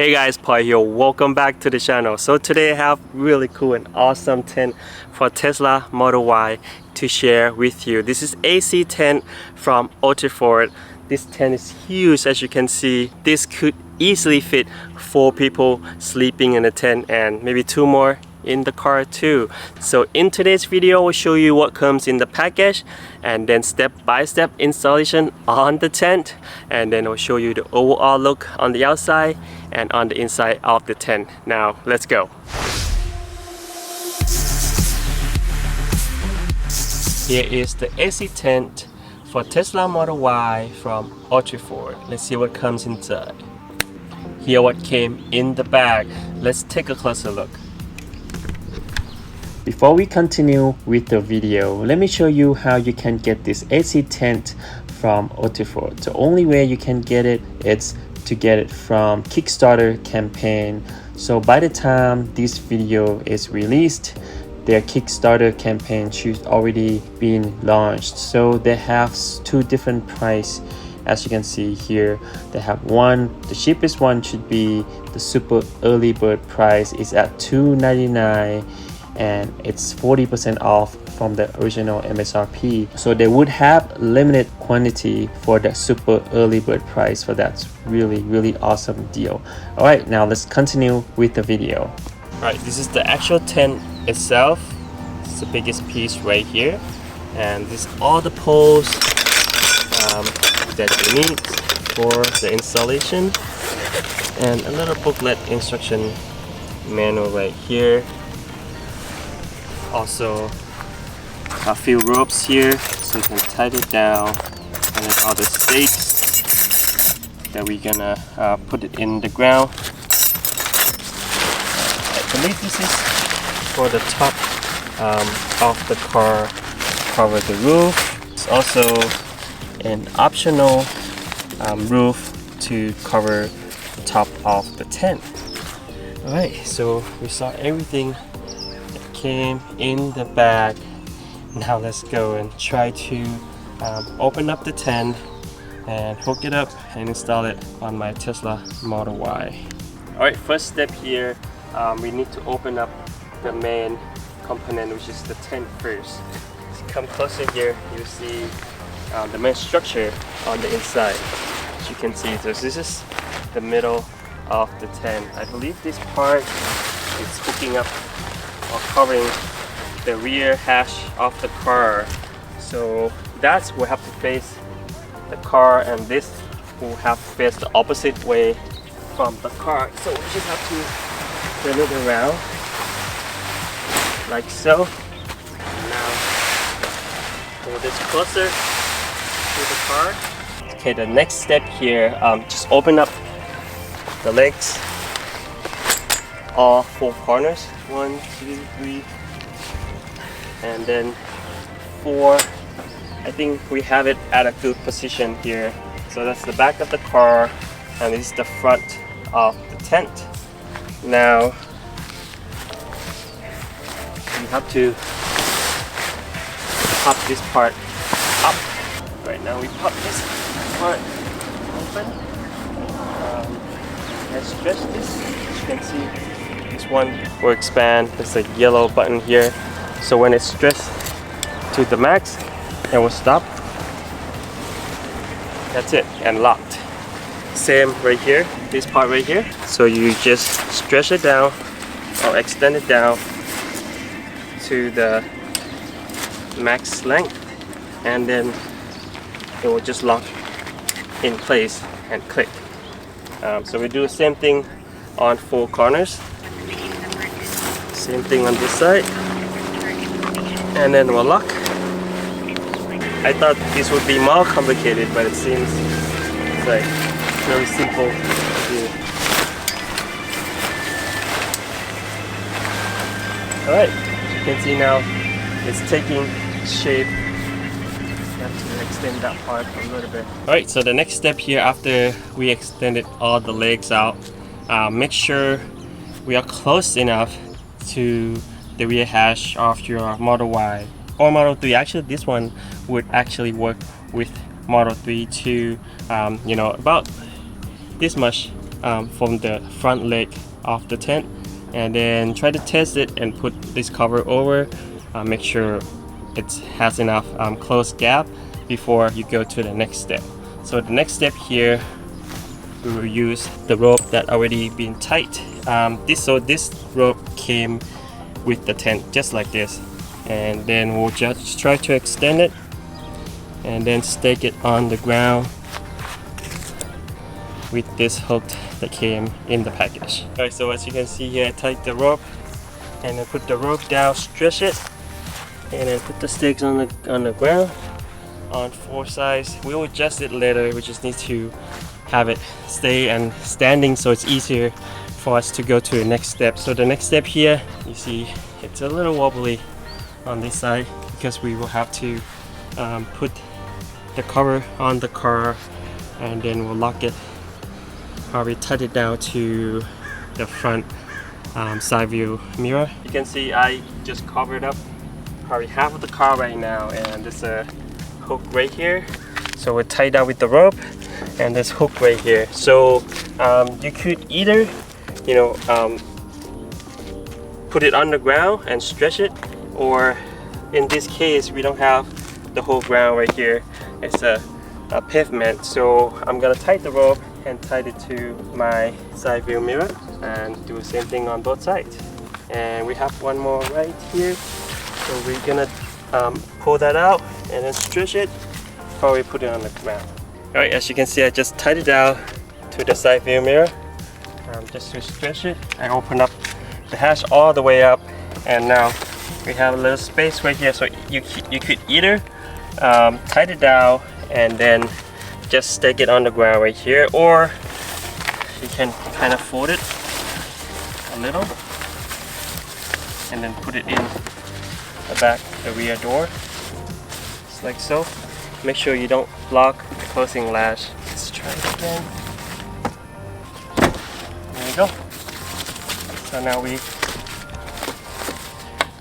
Hey guys, Pai here. Welcome back to the channel. So today I have really cool and awesome tent for Tesla Model Y to share with you. This is AC tent from Ultrafort. This tent is huge, as you can see. This could easily fit 4 people sleeping in the tent and maybe 2 more in the car too. So in today's video, we'll show you what comes in the package and then step-by-step installation on the tent, and then I'll show you the overall look on the outside and on the inside of the tent. Now let's go. Here is the AC tent for Tesla Model Y from Ultrafort. Let's see what comes inside. Here what came in the bag. Let's take a closer look. Before we continue with the video, let me show you how you can get this AC tent from Ultrafort. The only way you can get it is to get it from Kickstarter campaign. So by the time this video is released, their Kickstarter campaign should already been launched. So they have 2 different price. As you can see here, they have one, the cheapest one should be the super early bird price is at $299, and it's 40% off from the original MSRP. So they would have limited quantity for the super early bird price for that really awesome deal. All right, now let's continue with the video. All right, this is the actual tent itself. It's the biggest piece right here, and this is all the poles that you need for the installation, and a little booklet instruction manual right here. Also a few ropes here so you can tighten it down, and then all the stakes that we're gonna put it in the ground. I believe this is for the top of the car, cover the roof. It's also an optional roof to cover the top of the tent. Alright, so we saw everything that came in the bag. Now let's go and try to open up the tent and hook it up and install it on my Tesla Model Y. Alright, first step here, we need to open up the main component, which is the tent first. So come closer here, you see the main structure on the inside. As you can see, so this is the middle of the tent. I believe this part is hooking up or covering the rear hatch of the car. So that will have to face the car, and this will have to face the opposite way from the car. So we just have to turn it around like so. Now pull this closer to the car. Okay, the next step here, just open up the legs, all 4 corners, 1, 2, 3, and then 4. I think we have it at a good position here. So that's the back of the car, and this is the front of the tent. Now you have to pop this part up. Right now we pop this part open. Let's stretch this. As you can see, this one will expand. There's a yellow button here. So when it's stretched to the max, it will stop. That's it, and locked. Same right here, this part right here. So you just stretch it down or extend it down to the max length, and then it will just lock in place and click. So we do the same thing on 4 corners. Same thing on this side, and then we'll lock. I thought this would be more complicated, but it seems it's like very simple to do. Alright, you can see now it's taking shape. You have to extend that part a little bit. Alright, so the next step here, after we extended all the legs out, make sure we are close enough to the rear hatch of your Model Y or Model 3. Actually, this one would actually work with Model 3 to, you know, about this much from the front leg of the tent, and then try to test it and put this cover over. Make sure it has enough close gap before you go to the next step. So the next step here, we will use the rope that already been tied. This rope came with the tent just like this, and then we'll just try to extend it and then stake it on the ground with this hook that came in the package. Alright, so as you can see here, I tied the rope and then put the rope down, stretch it, and then put the stakes on the ground on 4 sides. We'll adjust it later. We just need to have it stay and standing so it's easier for us to go to the next step. So the next step here, you see it's a little wobbly on this side because we will have to put the cover on the car, and then we'll lock it. Probably tied it down to the front side view mirror. You can see I just covered up probably half of the car right now, and there's a hook right here. So we're tied down with the rope, and this hook right here. So you could either, put it on the ground and stretch it, or in this case we don't have the whole ground right here. It's a pavement, so I'm gonna tie the rope and tie it to my side view mirror and do the same thing on both sides. And we have one more right here, so we're gonna pull that out and then stretch it before we put it on the ground. Alright, as you can see, I just tied it down to the side view mirror just to stretch it. I open up the hatch all the way up, and now we have a little space right here, so you could either tie it down and then just stick it on the ground right here, or you can kind of fold it a little and then put it in the back, the rear door, just like so. Make sure you don't block the closing latch. Let's try it again. There you go. So now we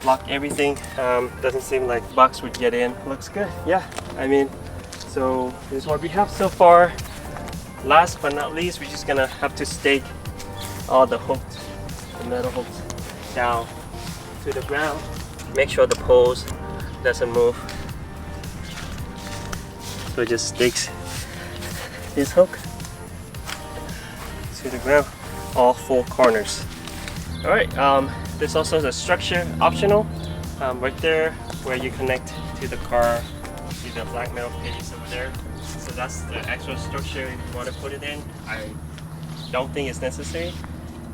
lock everything. Doesn't seem like the box would get in. Looks good. Yeah, I mean, so this is what we have so far. Last but not least, we're just gonna have to stake all the hooks, the metal hooks, down to the ground. Make sure the poles doesn't move. So it just stakes this hook to the ground, all 4 corners. Alright, there's also the structure optional right there where you connect to the car. See the black metal piece over there. So that's the actual structure if you want to put it in. I don't think it's necessary,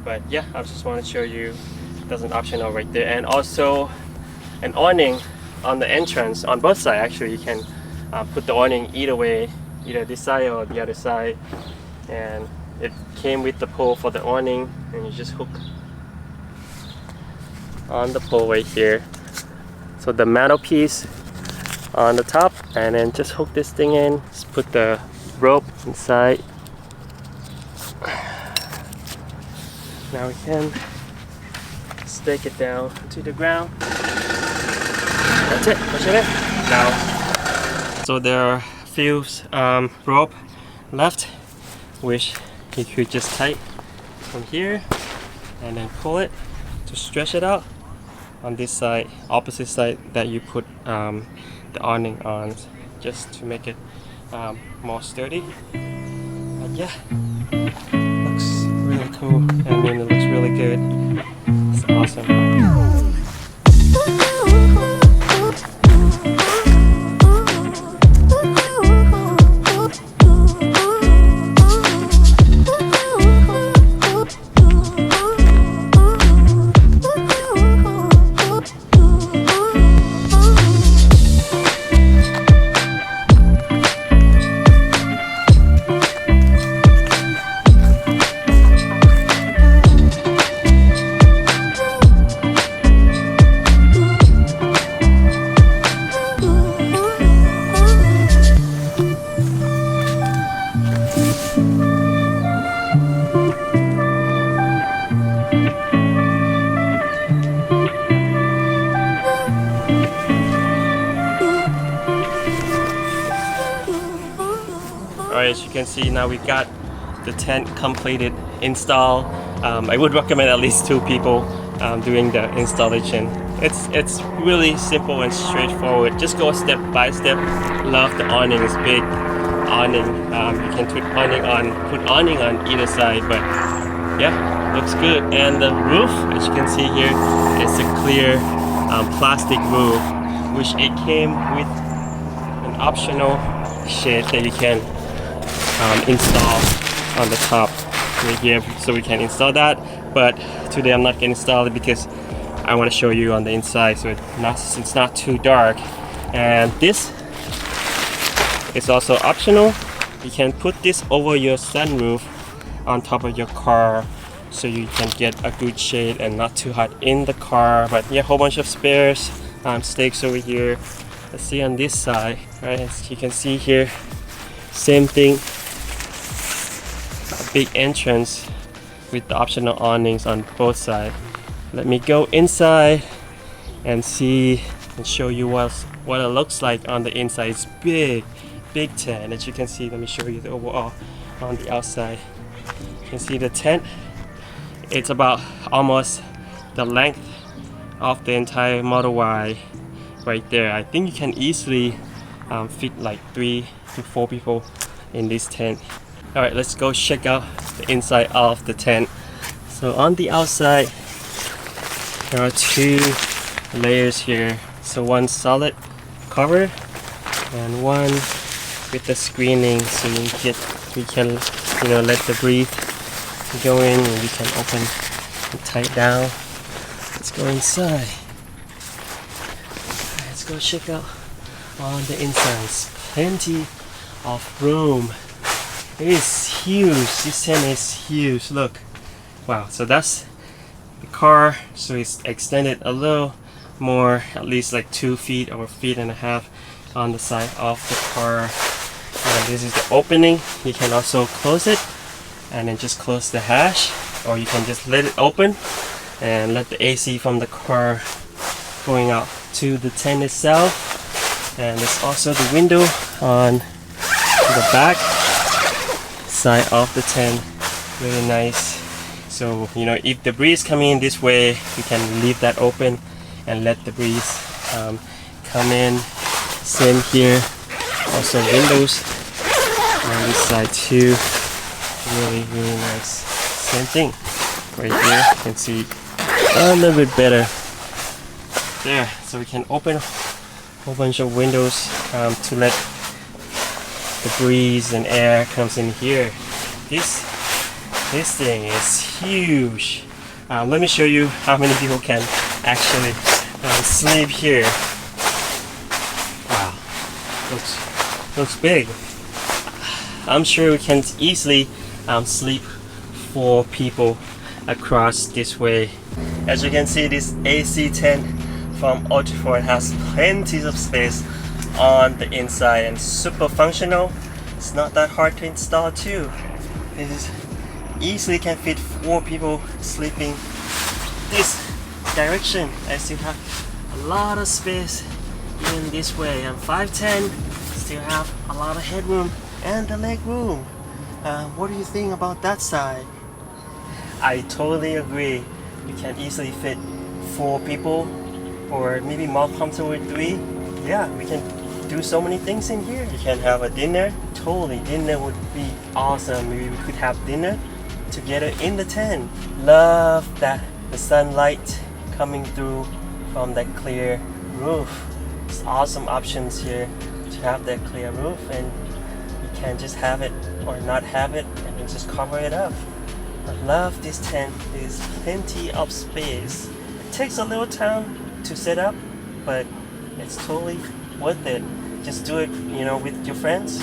but yeah, I just want to show you there's an optional right there. And also an awning on the entrance on both sides. Actually, you can put the awning either way, either this side or the other side, and it came with the pole for the awning, and you just hook on the pole right here. So the metal piece on the top, and then just hook this thing in. Just put the rope inside. Now we can stake it down to the ground. That's it. Push it in. Now, so there are a few rope left, which you could just tie from here and then pull it to stretch it out on this side, opposite side that you put the awning on, just to make it more sturdy. But yeah, looks really cool. I mean, it looks really good. It's awesome. Alright, as you can see, now we got the tent completed install. I would recommend at least 2 people doing the installation. It's really simple and straightforward. Just go step by step. Love the awning. It's big awning. You can put awning on either side, but yeah, looks good. And the roof, as you can see here, is a clear plastic roof, which it came with an optional shade that you can install on the top right here, so we can install that. But today I'm not going to install it because I want to show you on the inside, so it's not too dark. And this is also optional. You can put this over your sunroof on top of your car, so you can get a good shade and not too hot in the car. But yeah, whole bunch of spares, stakes over here. Let's see on this side, right? As you can see here, same thing, a big entrance with the optional awnings on both sides. Let me go inside and see and show you what it looks like on the inside. It's big tent. As you can see, let me show you the overall on the outside. You can see the tent. It's about almost the length of the entire Model Y right there. I think you can easily fit like 3 to 4 people in this tent. Alright, let's go check out the inside of the tent. So on the outside, there are 2 layers here. So one solid cover and one with the screening, so we can let the breeze go in, and we can open and tight down. Let's go inside. Let's go check out on the inside. It's plenty of room. It is huge. This tent is huge. Look. Wow. So that's the car. So it's extended a little more, at least like 2 feet or 1.5 feet on the side of the car. And this is the opening. You can also close it and then just close the hatch, or you can just let it open and let the AC from the car going out to the tent itself. And there's also the window on the back side of the tent. Really nice. So if the breeze coming in this way, you can leave that open and let the breeze come in. Same here. Also windows on this side too. Really nice. Same thing right here. You can see a little bit better there. So we can open a whole bunch of windows to let the breeze and air comes in here. This thing is huge. Let me show you how many people can actually sleep here. Wow, looks big. I'm sure we can easily sleep 4 people across this way. As you can see, this AC tent from Ultrafort has plenty of space on the inside and super functional. It's not that hard to install too. It is easily can fit 4 people sleeping this direction, as you have a lot of space in this way. And 5'10", still have a lot of headroom and the leg room. What do you think about that side? I totally agree. We can easily fit 4 people, or maybe more comfortable with 3. Yeah, we can do so many things in here. You can have a dinner. Totally, dinner would be awesome. Maybe we could have dinner together in the tent. Love that the sunlight coming through from that clear roof. It's awesome options here to have that clear roof, and you can just have it or not have it and then just cover it up. I love this tent. There's plenty of space. It takes a little time to set up, but it's totally worth it. Just do it, with your friends,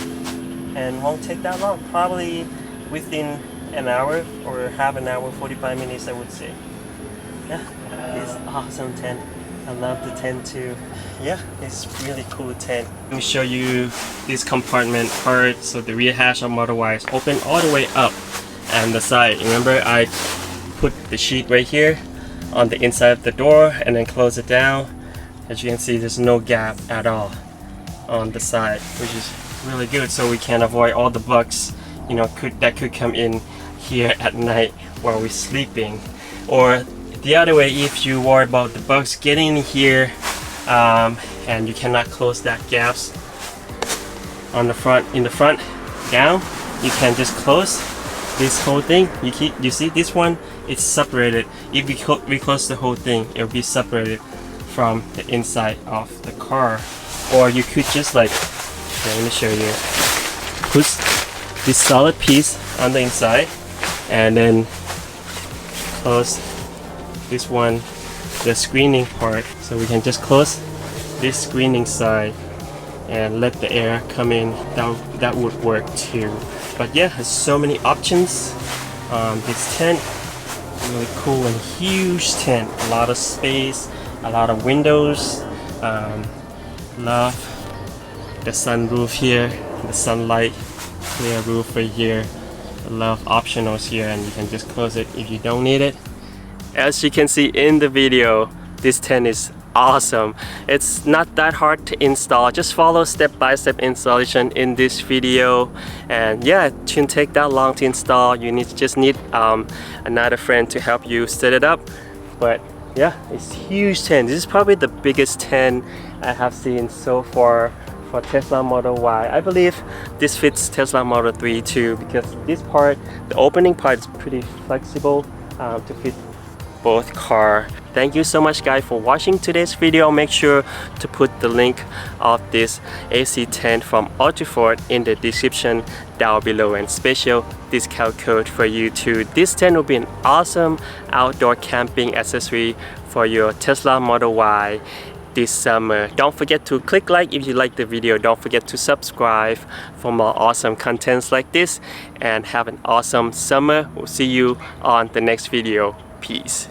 and won't take that long. Probably within an hour or half an hour, 45 minutes, I would say. Yeah, it's awesome tent. I love the tent too. Yeah, it's really cool tent. Let me show you this compartment part. So the rear hatch of Model Y is open all the way up, and the side. Remember, I put the sheet right here on the inside of the door and then close it down. As you can see, there's no gap at all on the side, which is really good, so we can avoid all the bugs that could come in here at night while we're sleeping. Or the other way, if you worry about the bugs getting in here and you cannot close that gaps on the front, in the front down, you can just close this whole thing. You see this one, it's separated. If we close the whole thing, it will be separated from the inside of the car. Or you could just like, okay, let me show you, put this solid piece on the inside and then close this one, the screening part. So we can just close this screening side and let the air come in. That would work too. But yeah, there's so many options. This tent, really cool and huge tent, a lot of space, a lot of windows. Love the sunroof here, the sunlight, clear roof right here. Love optionals here, and you can just close it if you don't need it. As you can see in the video, this tent is awesome. It's not that hard to install. Just follow step-by-step installation in this video, and yeah, it shouldn't take that long to install. You just need another friend to help you set it up. But yeah, it's huge tent. This is probably the biggest tent I have seen so far for Tesla Model Y. I believe this fits Tesla Model 3 too, because this part, the opening part, is pretty flexible to fit both car. Thank you so much guys for watching today's video. Make sure to put the link of this AC tent from Ultrafort in the description down below, and special discount code for you too. This tent will be an awesome outdoor camping accessory for your Tesla Model Y this summer. Don't forget to click like if you like the video. Don't forget to subscribe for more awesome contents like this, and have an awesome summer. We'll see you on the next video. Peace.